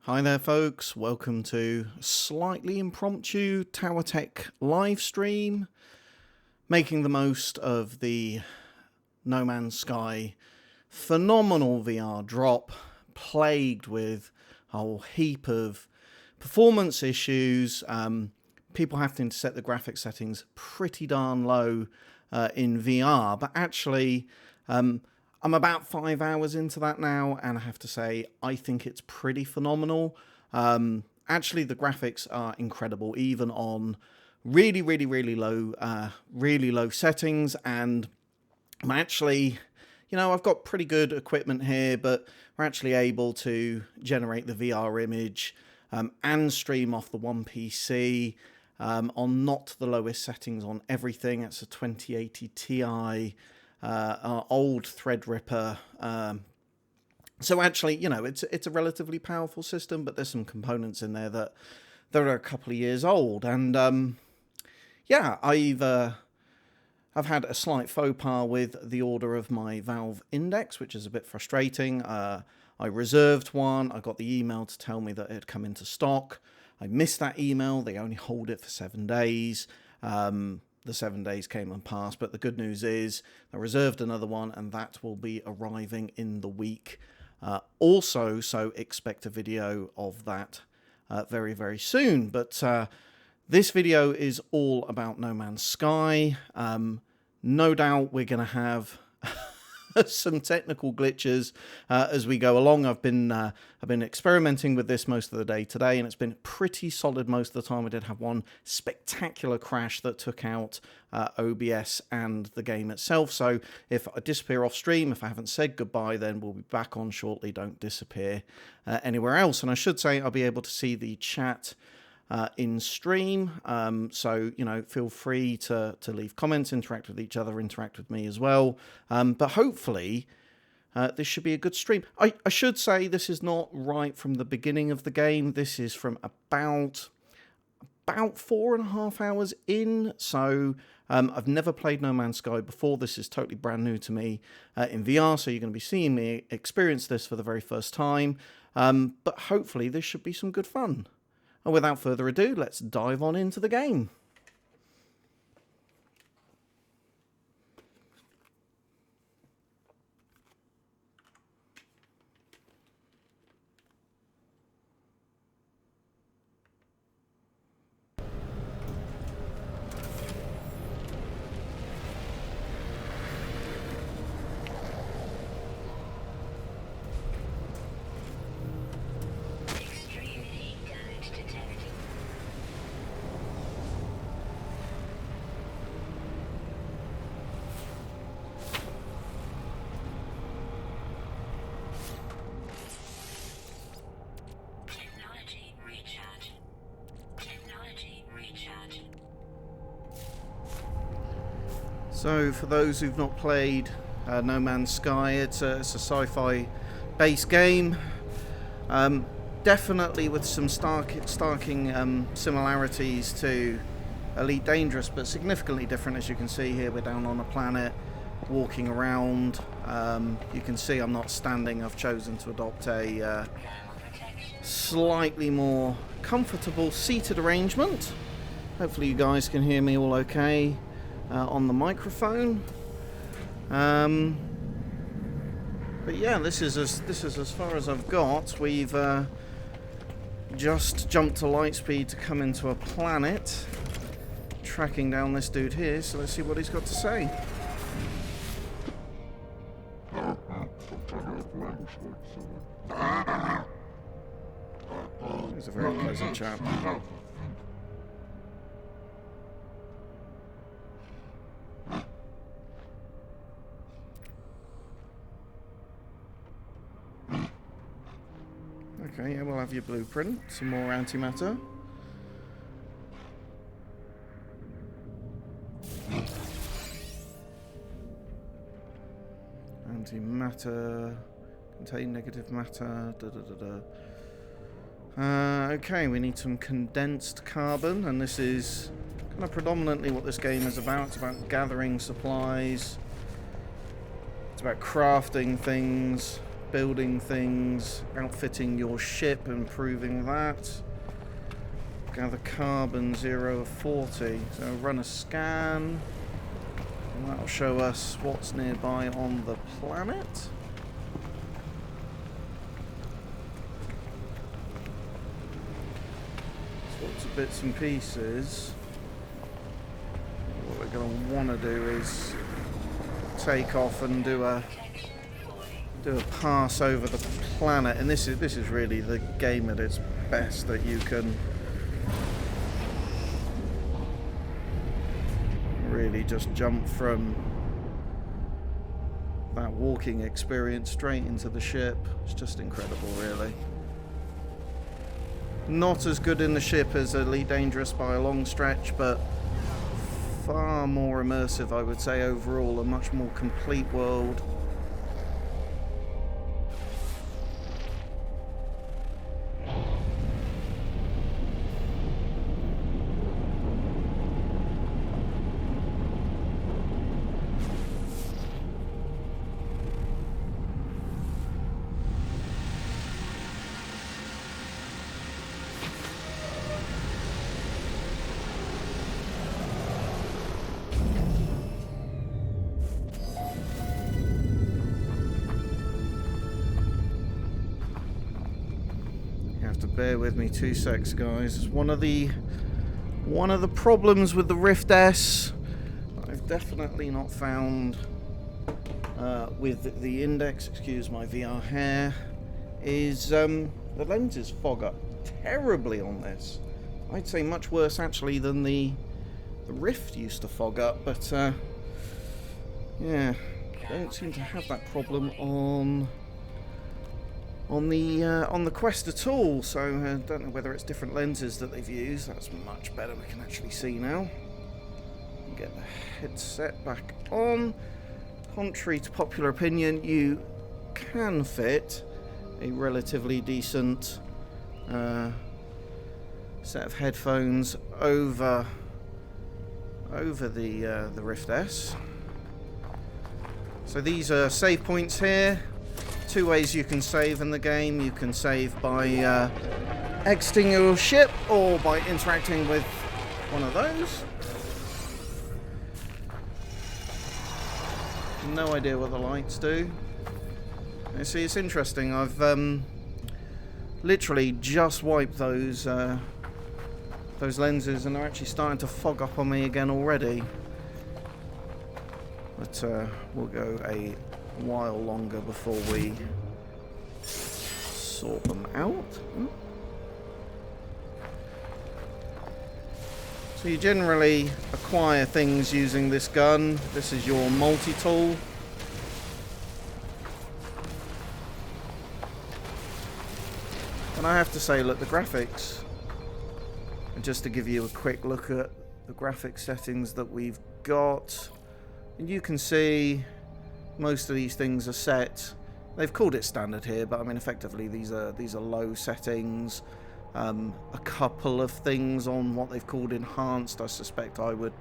Hi there folks, welcome to a slightly impromptu Tower Tech live stream, making the most of the No Man's Sky phenomenal VR drop, plagued with a whole heap of performance issues, people having to set the graphics settings pretty darn low in VR, but actually I'm about 5 hours into that now, and I have to say, I think it's pretty phenomenal. Actually, the graphics are incredible, even on really low settings, and I'm actually, I've got pretty good equipment here, but we're actually able to generate the VR image and stream off the one PC on not the lowest settings on everything. It's a 2080 Ti. Our old Threadripper. So actually, it's a relatively powerful system, but there's some components in there that are a couple of years old. And yeah, I've had a slight faux pas with the order of my Valve Index, which is a bit frustrating. I reserved one. I got the email to tell me that it had come into stock. I missed that email. They only hold it for 7 days. The 7 days came and passed, but the good news is I reserved another one, and that will be arriving in the week. Also, so expect a video of that very soon. But this video is all about No Man's Sky. No doubt we're going to have some technical glitches as we go along. I've been experimenting with this most of the day today, and it's been pretty solid most of the time. I did have one spectacular crash that took out OBS and the game itself. So if I disappear off stream, if I haven't said goodbye, then we'll be back on shortly. Don't disappear anywhere else. And I should say I'll be able to see the chat in stream, so feel free to leave comments, interact with each other, interact with me as well, but hopefully this should be a good stream. I should say this is not right from the beginning of the game. This is from about 4.5 hours in, so I've never played No Man's Sky before. This is totally brand new to me in VR, so you're going to be seeing me experience this for the very first time, but hopefully this should be some good fun. And without further ado, let's dive on into the game. So, for those who've not played No Man's Sky, it's a sci-fi base game. Definitely with some starking similarities to Elite Dangerous, but significantly different. As you can see here, we're down on a planet, walking around. You can see I'm not standing. I've chosen to adopt a slightly more comfortable seated arrangement. Hopefully you guys can hear me all okay on the microphone. But yeah, this is as far as I've got. We've just jumped to light speed to come into a planet, tracking down this dude here, so let's see what he's got to say. He's a very pleasant chap. Okay, yeah, we'll have your blueprint, some more antimatter. Antimatter, contain negative matter, okay, we need some condensed carbon, and this is kind of predominantly what this game is about. It's about gathering supplies, it's about crafting things, building things, outfitting your ship, improving that. Gather carbon 0 of 40. So run a scan. And that'll show us what's nearby on the planet. Sorts of bits and pieces. What we're going to want to do is take off and do a pass over the planet, and this is really the game at its best, that you can really just jump from that walking experience straight into the ship. It's just incredible, really. Not as good in the ship as Elite Dangerous by a long stretch, but far more immersive, I would say, overall. A much more complete world. Bear with me 2 secs, guys. One of the problems with the Rift S, I've definitely not found with the Index, excuse my VR hair, is the lenses fog up terribly on this. I'd say much worse actually than the Rift used to fog up, but yeah, don't seem to have that problem on the Quest at all, so I don't know whether it's different lenses that they've used. That's much better, we can actually see now. Get the headset back on. Contrary to popular opinion, you can fit a relatively decent set of headphones over the Rift S. So these are save points here. 2 ways you can save in the game. You can save by exiting your ship or by interacting with one of those. No idea what the lights do. You see, it's interesting. I've literally just wiped those lenses, and they're actually starting to fog up on me again already. But we'll go a while longer before we sort them out. So you generally acquire things using this gun. This is your multi-tool. And I have to say, look, the graphics, and just to give you a quick look at the graphic settings that we've got, and you can see most of these things are set. They've called it standard here, but I mean effectively these are low settings. A couple of things on what they've called enhanced. I suspect I would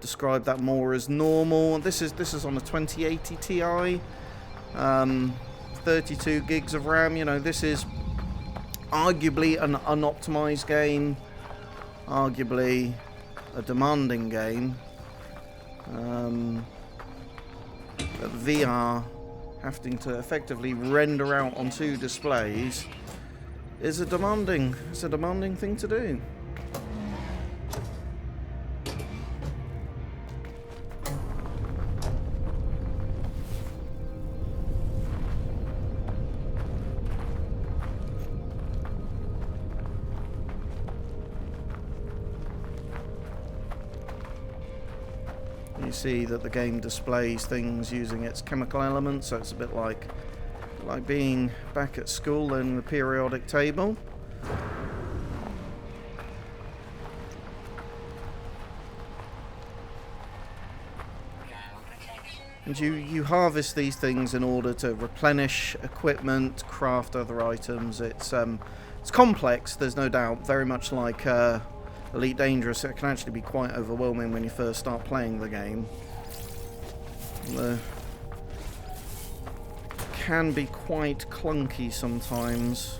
describe that more as normal. This is on a 2080 Ti, 32 gigs of RAM. You know, this is arguably an unoptimized game, arguably a demanding game. But VR, having to effectively render out on 2 displays, is a demanding thing to do. You see that the game displays things using its chemical elements, so it's a bit like being back at school in the periodic table. And you harvest these things in order to replenish equipment, craft other items. It's complex, there's no doubt, very much like Elite Dangerous. It can actually be quite overwhelming when you first start playing the game. The can be quite clunky sometimes.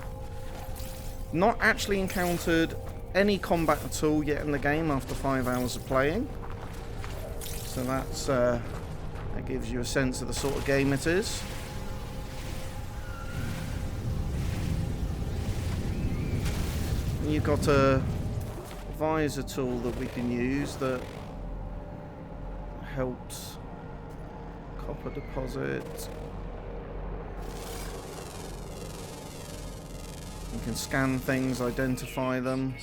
Not actually encountered any combat at all yet in the game after 5 hours of playing. So that's that gives you a sense of the sort of game it is. You've got a visor tool that we can use that helps copper deposit. You can scan things, identify them.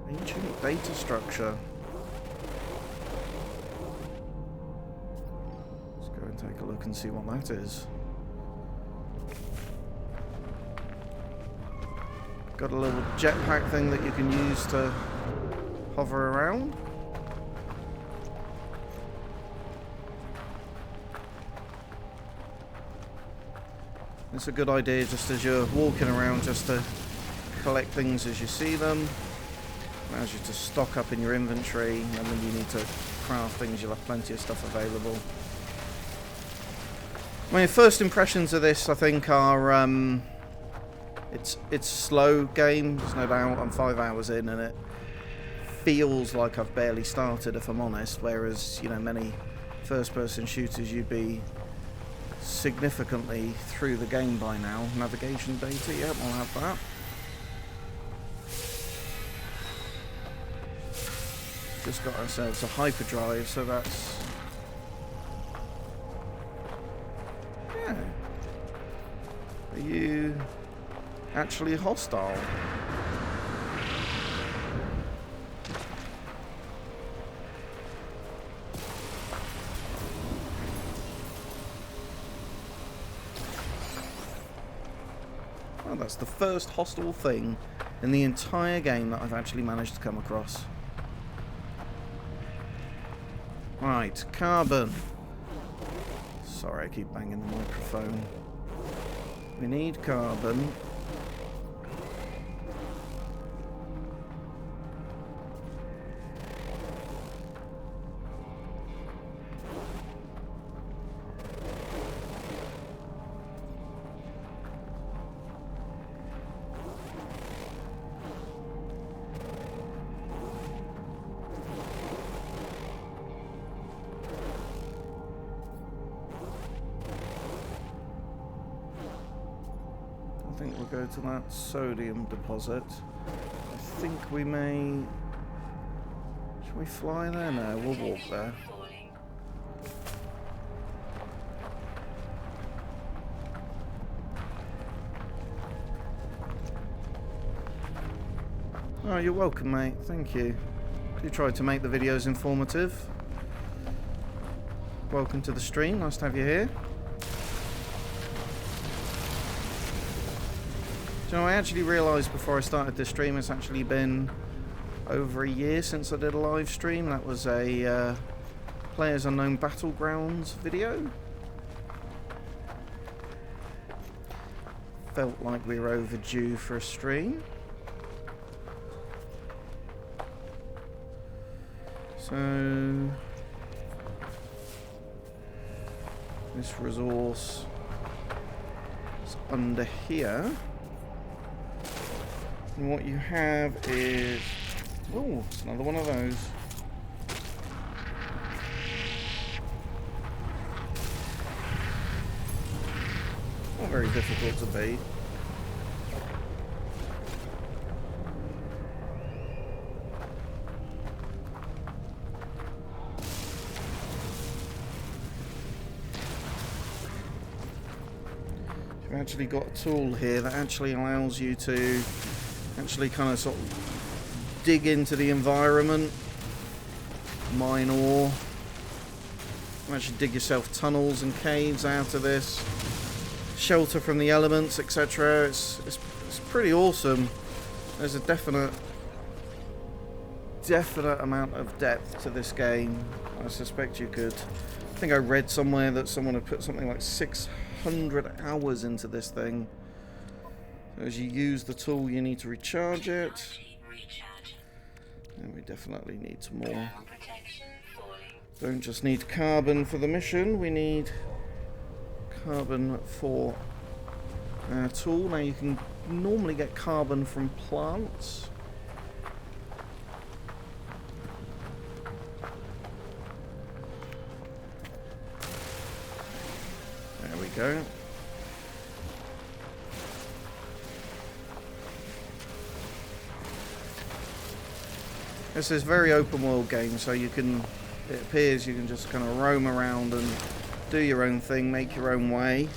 Ancient data structure. Let's go and take a look and see what that is. Got a little jetpack thing that you can use to hover around. It's a good idea just as you're walking around just to collect things as you see them. Allows you to stock up in your inventory, and when you need to craft things you'll have plenty of stuff available. My first impressions of this I think are it's a slow game, there's no doubt. I'm 5 hours in and it feels like I've barely started, if I'm honest, whereas, you know, many first-person shooters you'd be significantly through the game by now. Navigation data, yep, I'll have that. Just got ourselves a hyperdrive, so that's... yeah. Are you actually hostile? Well, that's the first hostile thing in the entire game that I've actually managed to come across. Right, carbon. Sorry, I keep banging the microphone. We need carbon. I think we'll go to that sodium deposit. I think we may... should we fly there? No, we'll walk there. Oh, you're welcome, mate. Thank you. You tried to make the videos informative. Welcome to the stream. Nice to have you here. Do you know, I actually realised before I started this stream it's actually been over a year since I did a live stream. That was a Players Unknown Battlegrounds video. Felt like we were overdue for a stream. So... this resource is under here. And what you have is... oh, it's another one of those. Not very difficult to beat. You've actually got a tool here that actually allows you to actually kind of sort of dig into the environment, mine ore, actually dig yourself tunnels and caves out of this, shelter from the elements, etc. It's pretty awesome. There's a definite amount of depth to this game. I suspect you could I think I read somewhere that someone had put something like 600 hours into this thing. So as you use the tool, you need to recharge it. And we definitely need some more. Don't just need carbon for the mission, we need carbon for our tool. Now you can normally get carbon from plants. There we go. This is a very open world game, so you can, it appears you can just kind of roam around and do your own thing, make your own way.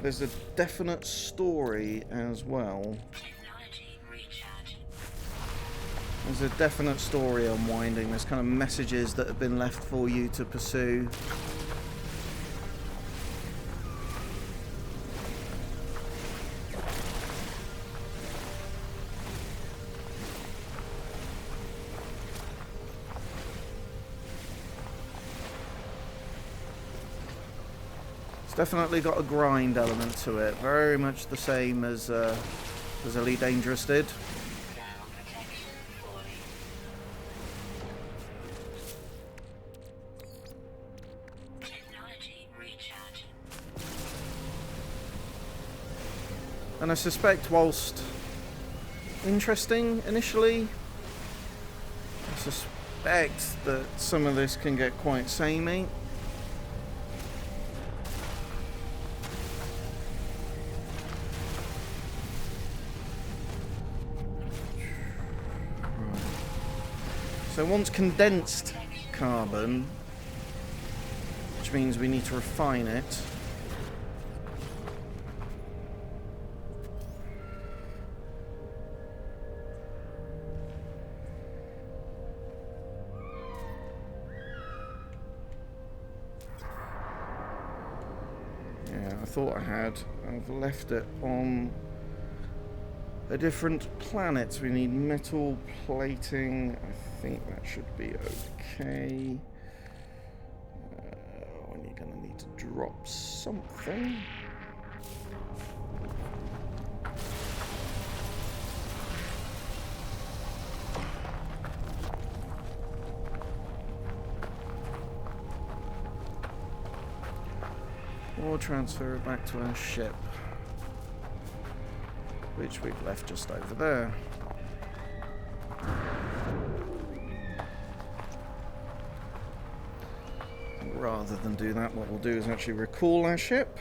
There's a definite story as well. There's a definite story unwinding. There's kind of messages that have been left for you to pursue. Definitely got a grind element to it, very much the same as Elite Dangerous did. And I suspect, whilst interesting initially, I suspect that some of this can get quite samey. So once condensed carbon, which means we need to refine it. Yeah, I thought I had. I've left it on a different planet. We need metal plating. I think that should be okay. When you're gonna need to drop something. Or transfer it back to our ship, which we've left just over there. Rather than do that, what we'll do is actually recall our ship.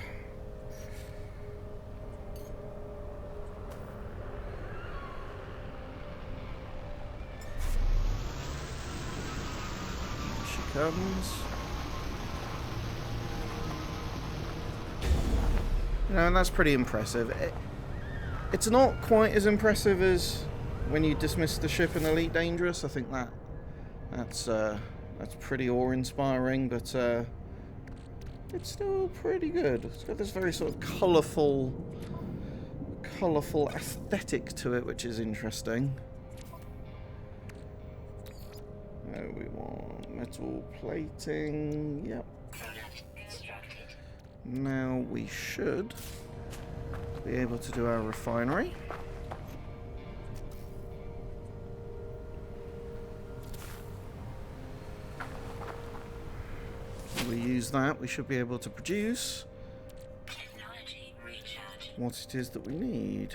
Here she comes. You know, and that's pretty impressive. It's not quite as impressive as when you dismiss the ship in Elite Dangerous. I think that's pretty awe-inspiring, but it's still pretty good. It's got this very sort of colourful aesthetic to it, which is interesting. We want metal plating. Yep. Now we should be able to do our refinery. We use that, we should be able to produce what it is that we need.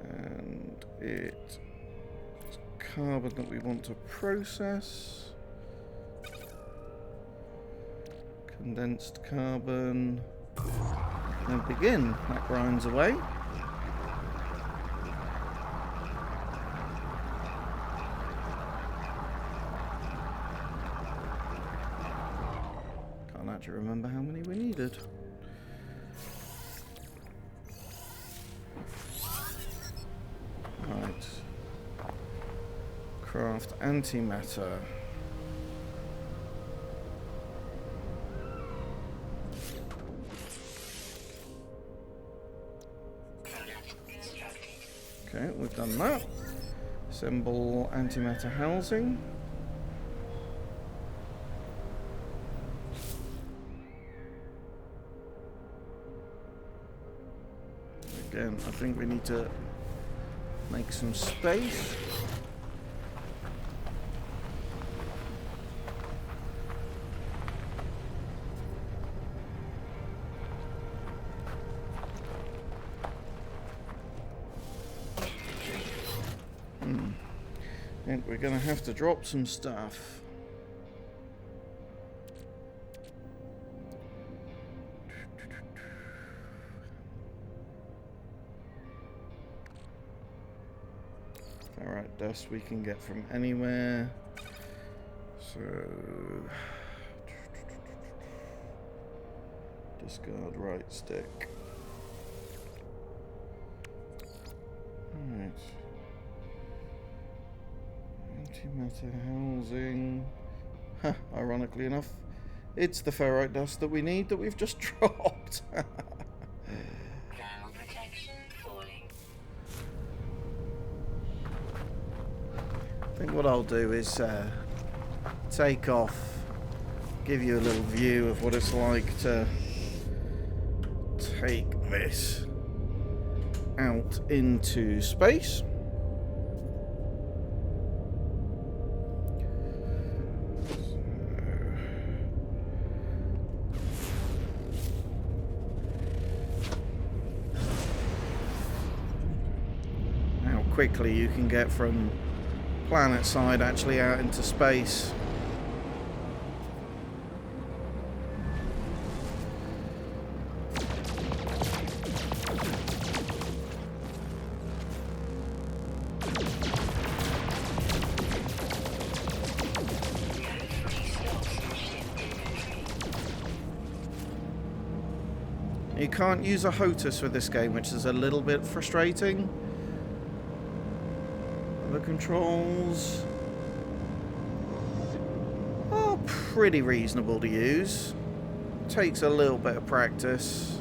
And it's carbon that we want to process. Condensed carbon. And begin. That grinds away. Can't actually remember how many we needed. Right. Craft antimatter. Okay, we've done that. Assemble antimatter housing. Again, I think we need to make some space. I think we're going to have to drop some stuff. Alright, dust we can get from anywhere. So discard right stick. Alright. Antimatter housing. Huh, ironically enough, it's the ferrite dust that we need that we've just dropped. I think what I'll do is take off, give you a little view of what it's like to take this out into space. How quickly you can get from planet side actually out into space. You can't use a HOTAS with this game, which is a little bit frustrating. The controls are pretty reasonable to use. Takes a little bit of practice.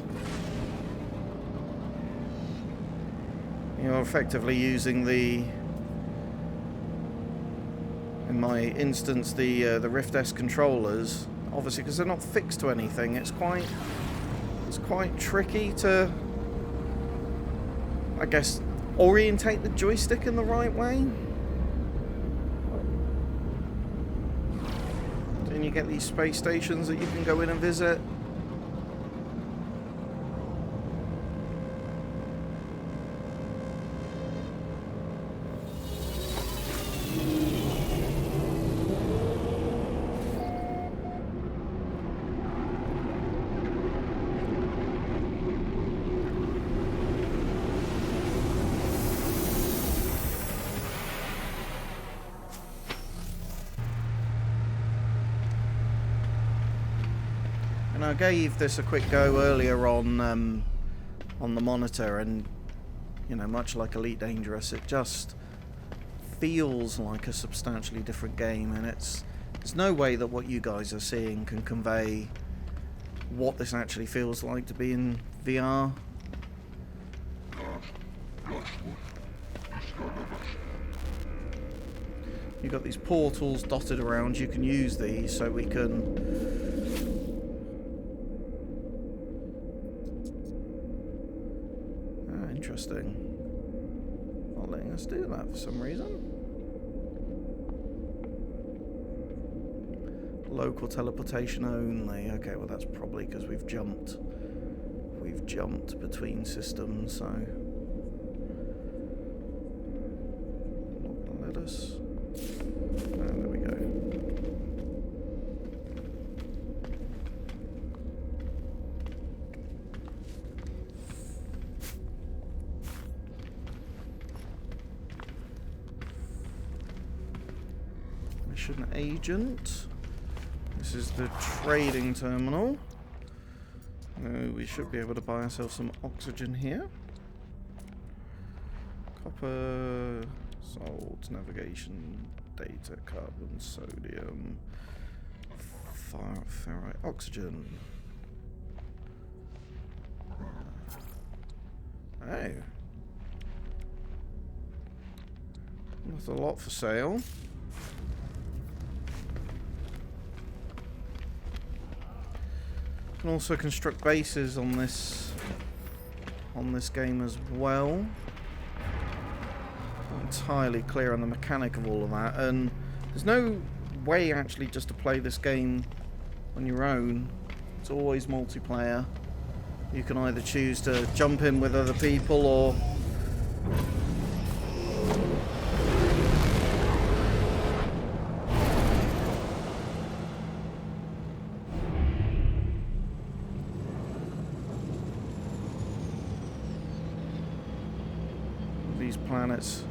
You're effectively using the, in my instance, the Rift S controllers, obviously because they're not fixed to anything. It's quite tricky to, I guess, orientate the joystick in the right way. Then you get these space stations that you can go in and visit. And I gave this a quick go earlier on the monitor, and you know, much like Elite Dangerous, it just feels like a substantially different game, and there's no way that what you guys are seeing can convey what this actually feels like to be in VR. You've got these portals dotted around. You can use these so we can interesting. Not letting us do that for some reason. Local teleportation only. Okay, well that's probably because we've jumped between systems, so not gonna let us. And there we go. Mission agent. This is the trading terminal. We should be able to buy ourselves some oxygen here. Copper, salt, navigation, data, carbon, sodium, ferrite, oxygen. Oh. Not a lot for sale. Can also construct bases on this on this game as well. Not entirely clear on the mechanic of all of that, and there's no way actually just to play this game on your own. It's always multiplayer. You can either choose to jump in with other people or these planets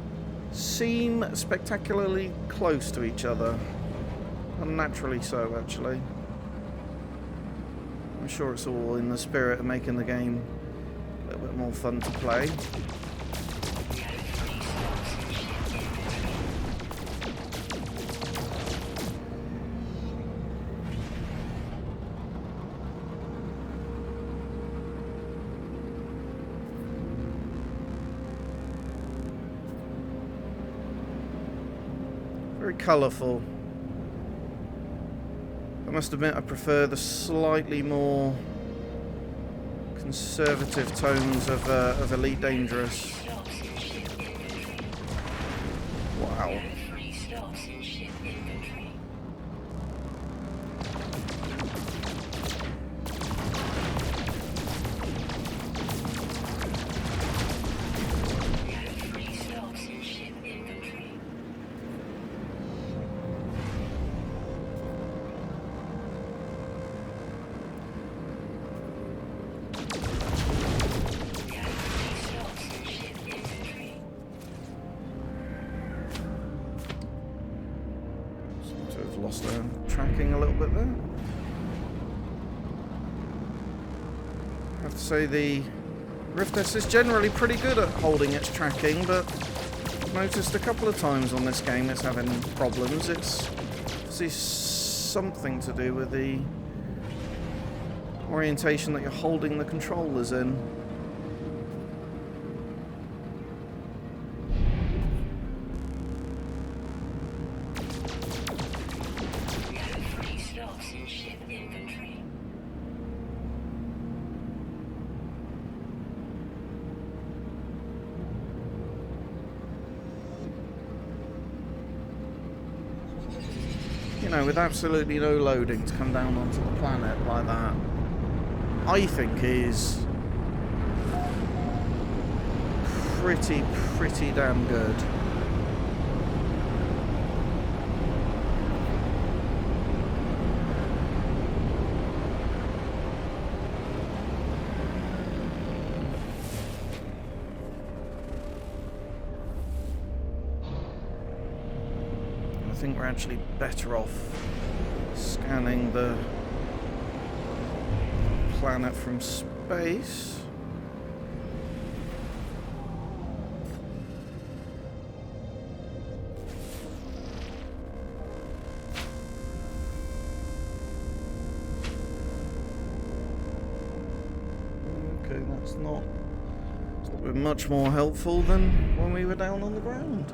seem spectacularly close to each other. Unnaturally so, actually. I'm sure it's all in the spirit of making the game a little bit more fun to play. Very colourful. I must admit I prefer the slightly more conservative tones of Elite Dangerous. Wow. Lost our tracking a little bit there. I have to say the Rift S is generally pretty good at holding its tracking, but I've noticed a couple of times on this game it's having problems. It's obviously something to do with the orientation that you're holding the controllers in. You know, with absolutely no loading to come down onto the planet like that, I think is pretty damn good. I think we're actually better off scanning the planet from space. Okay, that's not been much more helpful than when we were down on the ground.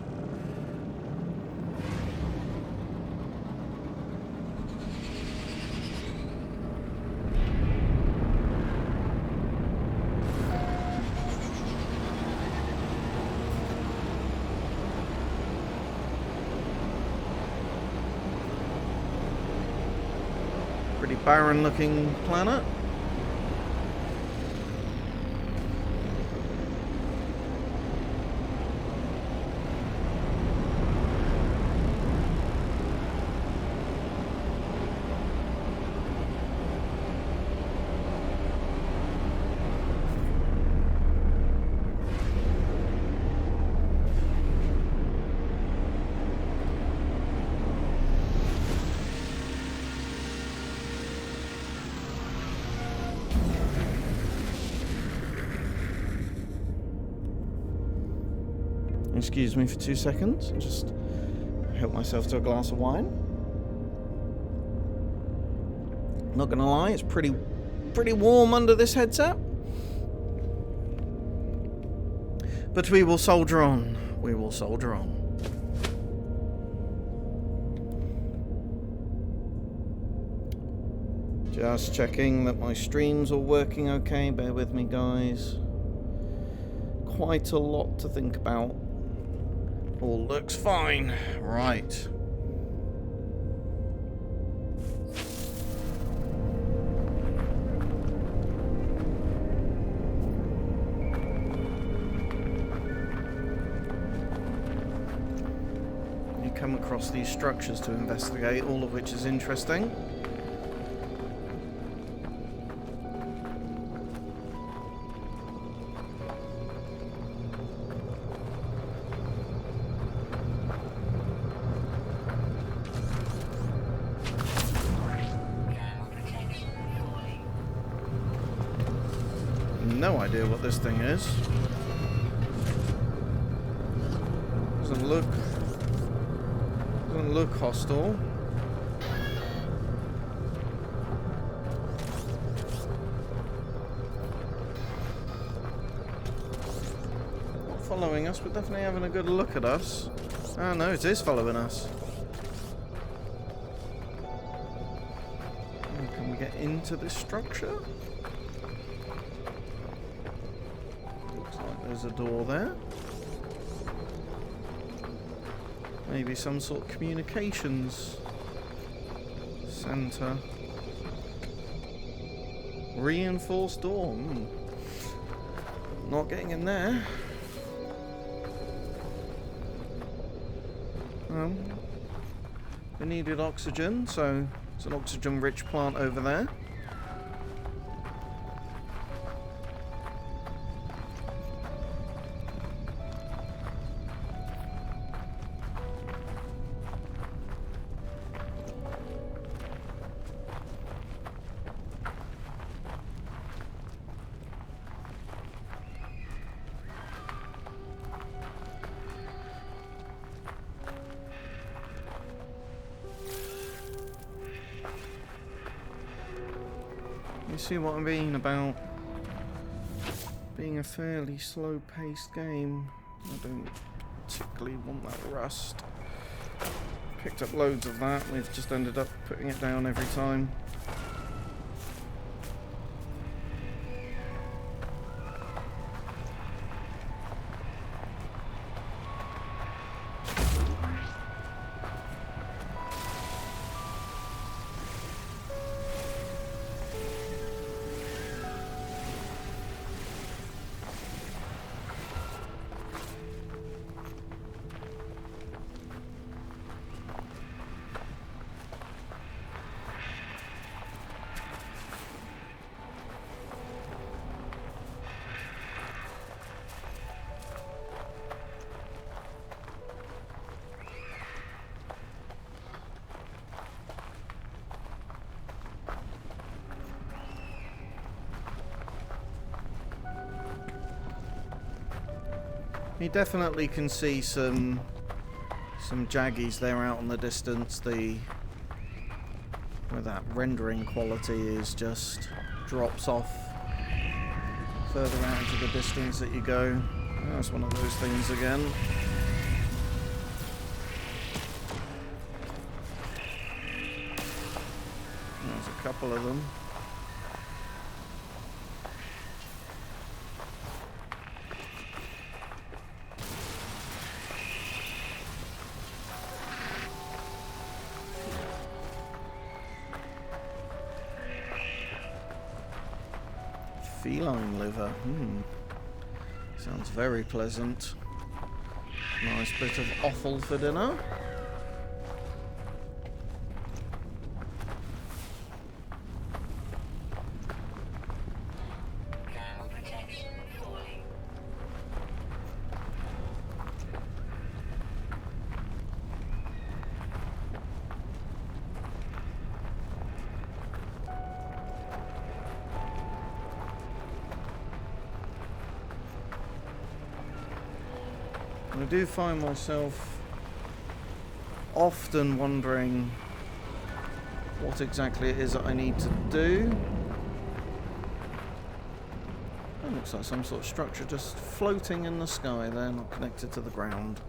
Pretty barren looking planet. Excuse me for 2 seconds. I'll just help myself to a glass of wine. Not gonna lie, it's pretty warm under this headset. But we will soldier on. We will soldier on. Just checking that my stream's all working okay. Bear with me, guys. quite a lot to think about. All looks fine. Right. You come across these structures to investigate, all of which is interesting. No idea what this thing is. Doesn't look hostile. Not following us, but definitely having a good look at us. Ah, no, it is following us. Can we get into this structure? There's a door there. Maybe some sort of communications center. Reinforced door. Not getting in there. We needed oxygen, so it's an oxygen-rich plant over there. You see what I mean about being a fairly slow-paced game. I don't particularly want that rust. Picked up loads of that. We've just ended up putting it down every time. You definitely can see some jaggies there out in the distance. Where that rendering quality is just drops off further out into the distance that you go. Oh, that's one of those things again. There's a couple of them. Feline liver. Sounds very pleasant. Nice bit of offal for dinner. I do find myself often wondering what exactly it is that I need to do. It looks like some sort of structure just floating in the sky there, not connected to the ground.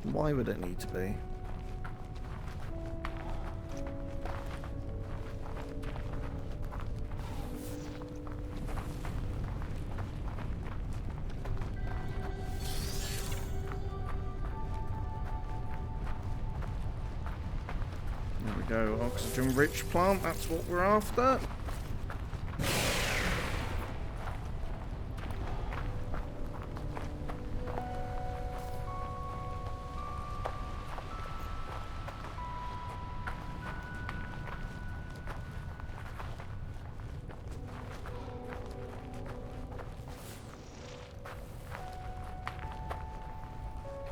Why would it need to be? go. Oxygen-rich plant, that's what we're after.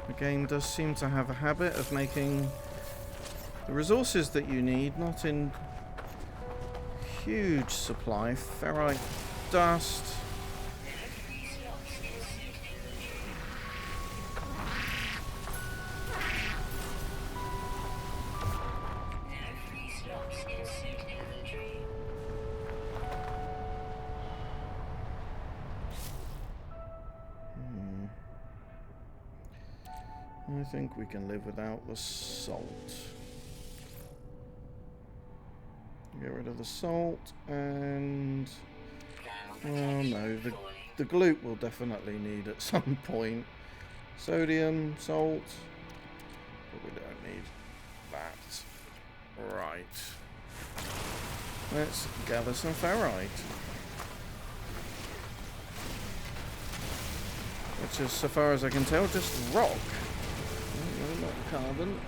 The game does seem to have a habit of making the resources that you need not in huge supply. Ferrite dust. I think we can live without the salt. Get rid of the salt and... oh no, the glute we'll definitely need at some point. Sodium, salt, but we don't need that. Right. Let's gather some ferrite. Which is, so far as I can tell, just rock. No, not carbon.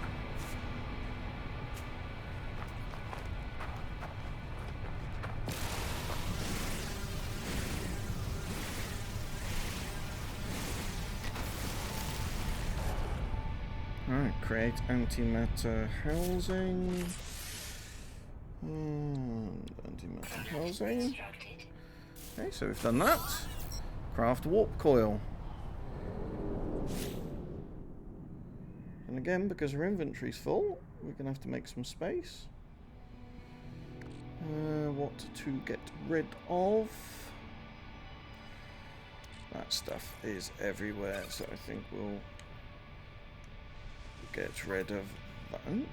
Alright, create antimatter housing. Antimatter housing. Okay, so we've done that. Craft warp coil. And again, because our inventory's full, we're going to have to make some space. What to get rid of? That stuff is everywhere, so I think we'll get rid of that. That's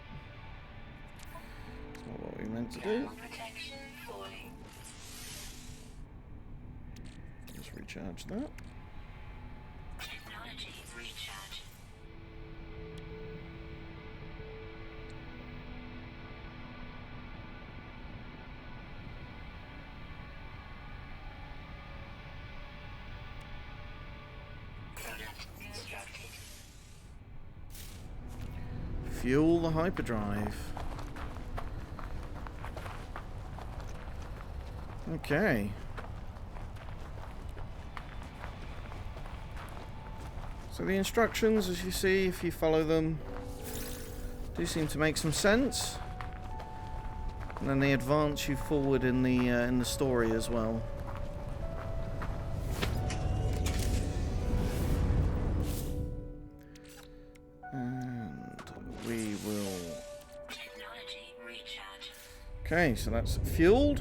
not what we meant to do. Just recharge that. Fuel the hyperdrive. Okay. So the instructions, as you see, if you follow them, do seem to make some sense. And then they advance you forward in the story as well. Okay, so that's fueled.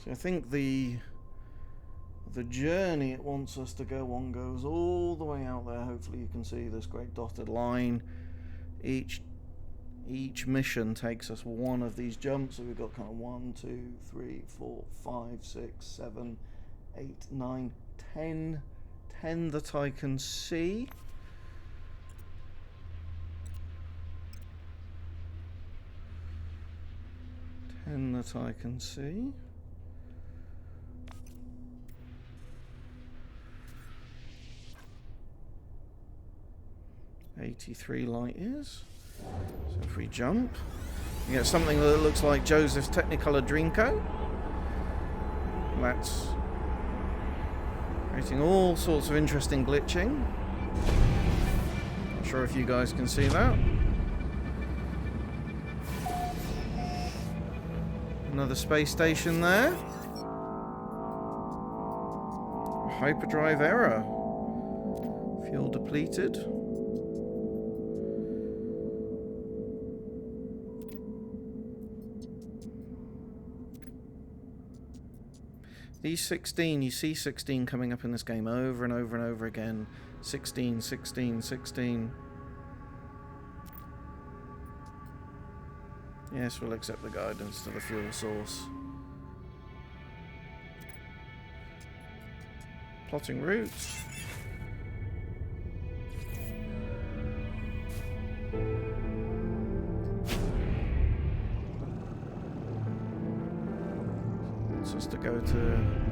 So I think the journey it wants us to go on goes all the way out there. Hopefully you can see this great dotted line. Each mission takes us one of these jumps. So we've got kind of 1, 2, 3, 4, 5, 6, 7, 8, 9, 10. 10 that I can see. That I can see. 83 light years. So if we jump, You get something that looks like Joseph's Technicolor Dreamcoat. That's creating all sorts of interesting glitching. Not sure if you guys can see that. Another space station there. Hyperdrive error. Fuel depleted. These 16, you see 16 coming up in this game over and over and over again. 16, 16, 16. Yes, we'll accept the guidance to the fuel source. Plotting routes. It's just to go to...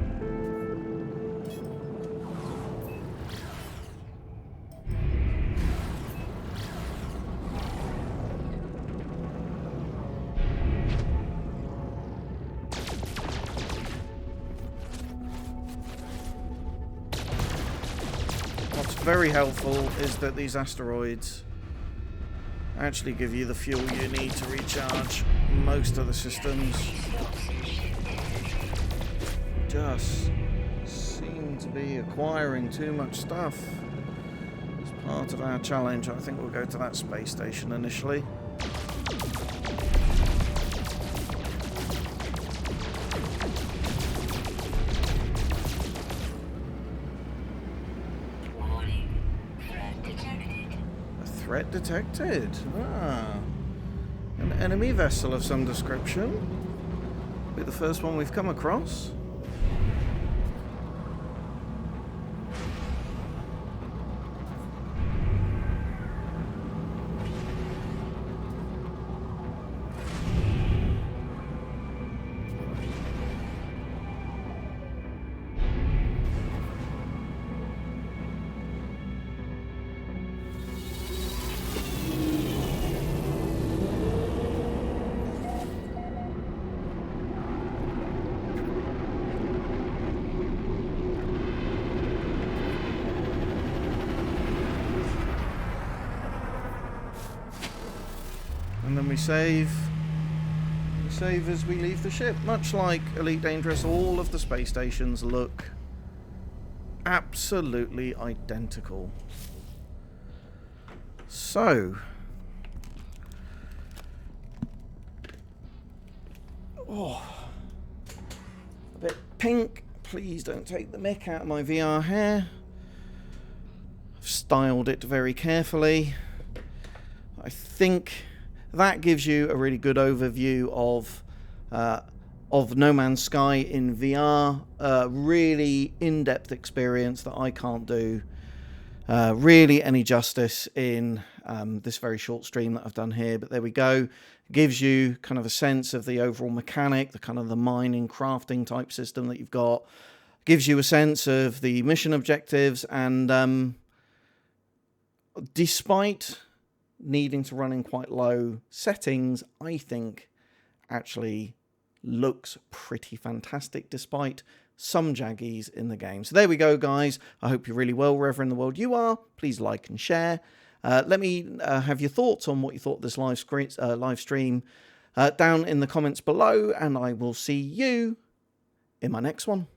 What's very helpful is that these asteroids actually give you the fuel you need to recharge most of the systems. Just seem to be acquiring too much stuff as part of our challenge. I think we'll go to that space station initially. Threat detected. An enemy vessel of some description. Be the first one we've come across. And then we save as we leave the ship. Much like Elite Dangerous, all of the space stations look absolutely identical. So, a bit pink. Please don't take the mick out of my VR hair. I've styled it very carefully. I think that gives you a really good overview of No Man's Sky in VR. Really in-depth experience that I can't do really any justice in this very short stream that I've done here. But there we go. Gives you kind of a sense of the overall mechanic, the kind of the mining, crafting type system that you've got. Gives you a sense of the mission objectives, and despite needing to run in quite low settings, I think actually looks pretty fantastic despite some jaggies in the game. So there we go, guys. I hope you're really well wherever in the world you are. Please like and share. Let me have your thoughts on what you thought of this live stream down in the comments below, and I will see you in my next one.